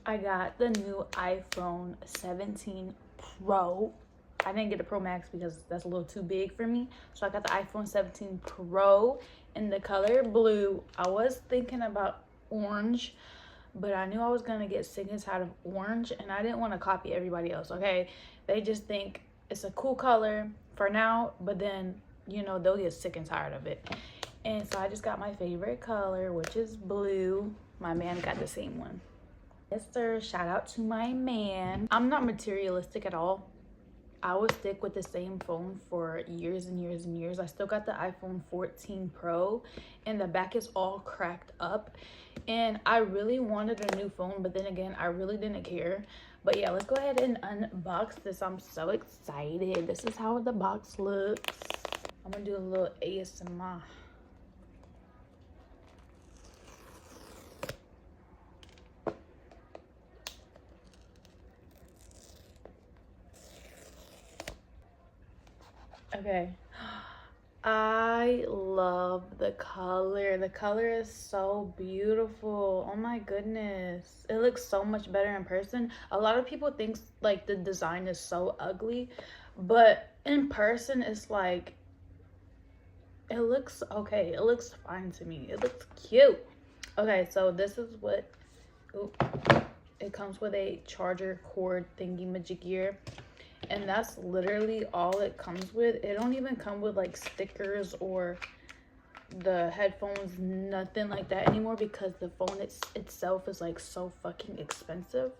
I got the new iPhone 17 Pro. I didn't get the Pro Max because that's a little too big for me. So I got the iPhone 17 Pro in the color blue. I was thinking about orange, but I knew I was gonna get sick and tired of orange, and I didn't want to copy everybody else. Okay, they just think it's a cool color for now, but then you know they'll get sick and tired of it. And so I just got my favorite color, which is blue. My man got the same one. Yes sir, shout out to my man. I'm not materialistic at all. I would stick with the same phone for years and years and years. I still got the iPhone 14 Pro, and the back is all cracked up. And I really wanted a new phone, but then again, I really didn't care. But yeah, let's go ahead and unbox this. I'm so excited. This is how the box looks. I'm gonna do a little ASMR. Okay. I love the color. The color is so beautiful. Oh my goodness. It looks so much better in person. A lot of people think like the design is so ugly, but in person it's like it looks okay. It looks fine to me. It looks cute. Okay, so this is what it comes with a charger cord thingy majiggear. And that's literally all it comes with. It don't even come with like stickers or the headphones, nothing like that anymore, because the phone itself is like so fucking expensive.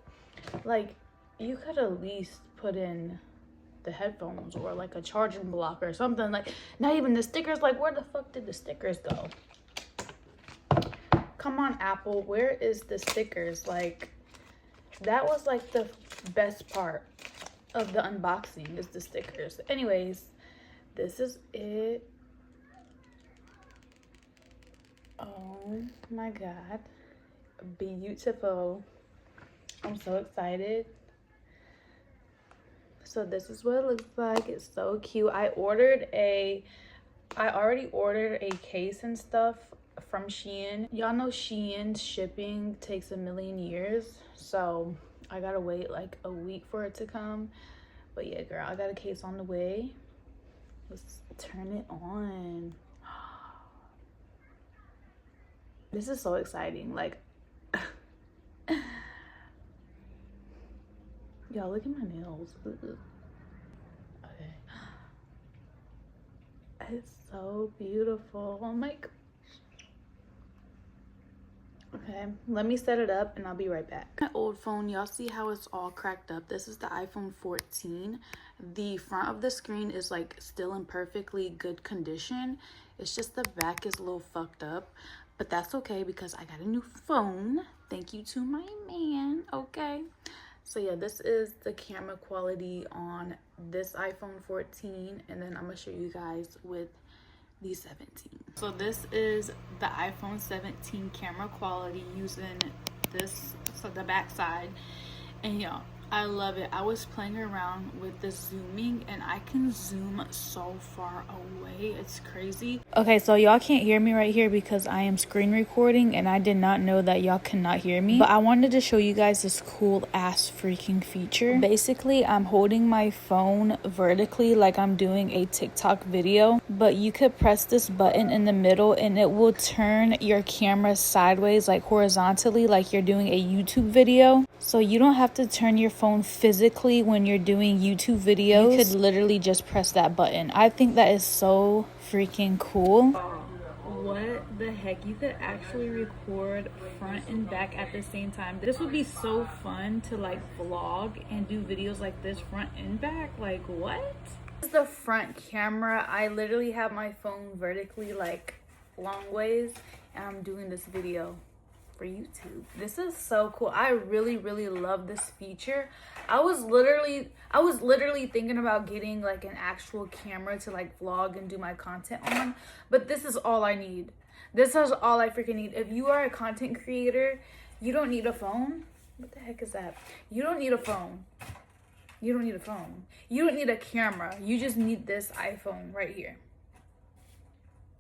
Like you could at least put in the headphones or like a charging block or something. Like not even the stickers. Like where the fuck did the stickers go? Come on, Apple, where is the stickers? Like that was like the best part of the unboxing is the stickers. Anyways, this is it. Oh my god, beautiful. I'm so excited. So this is what it looks like. It's so cute. I already ordered a case and stuff from Shein. Y'all know Shein's shipping takes a million years, so I gotta wait like a week for it to come. But yeah, girl, I got a case on the way. Let's turn it on. This is so exciting. Like, y'all look at my nails. Okay. It's so beautiful. Oh my god. Okay, let me set it up and I'll be right back. My old phone, y'all see how it's all cracked up? This is the iPhone 14. The front of the screen is like still in perfectly good condition. It's just the back is a little fucked up, but that's okay because I got a new phone. Thank you to my man, okay? So yeah, this is the camera quality on this iPhone 14, and then I'm gonna show you guys with the 17. So this is the iPhone 17 camera quality using this, so the back side, and y'all, I love it. I was playing around with the zooming and I can zoom so far away. It's crazy. Okay, so y'all can't hear me right here because I am screen recording and I did not know that y'all cannot hear me. But I wanted to show you guys this cool ass freaking feature. Basically, I'm holding my phone vertically like I'm doing a TikTok video, but you could press this button in the middle and it will turn your camera sideways, like horizontally, like you're doing a YouTube video. So you don't have to turn your phone physically when you're doing YouTube videos. You could literally just press that button. I think that is so freaking cool. What the heck? You could actually record front and back at the same time. This would be so fun to like vlog and do videos like this front and back. Like what? This is the front camera. I literally have my phone vertically like long ways and I'm doing this video for YouTube. This is so cool. I really love this feature. I was literally thinking about getting like an actual camera to like vlog and do my content on, but this is all I need. This is all I freaking need. If you are a content creator, you don't need a phone. What the heck is that? You don't need a phone. You don't need a phone. You don't need a camera. You just need this iPhone right here.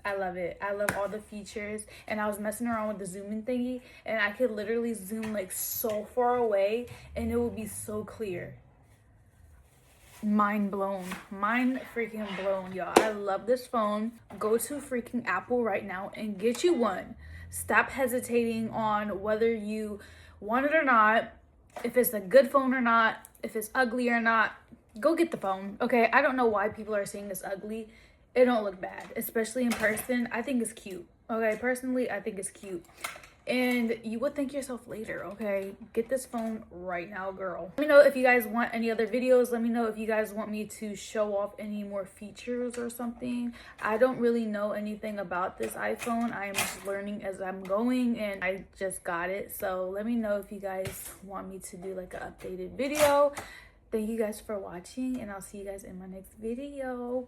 I love it. I love all the features. And I was messing around with the zooming thingy, and I could literally zoom like so far away and it would be so clear. Mind blown. Mind freaking blown, y'all. I love this phone. Go to freaking Apple right now and get you one. Stop hesitating on whether you want it or not, if it's a good phone or not, if it's ugly or not. Go get the phone. Okay, I don't know why people are saying it's ugly. It don't look bad, especially in person. I think it's cute. Okay, personally, I think it's cute. And you would thank yourself later. Okay, get this phone right now, girl. Let me know if you guys want any other videos. Let me know if you guys want me to show off any more features or something. I don't really know anything about this iPhone. I am just learning as I'm going, and I just got it. So let me know if you guys want me to do like an updated video. Thank you guys for watching, and I'll see you guys in my next video.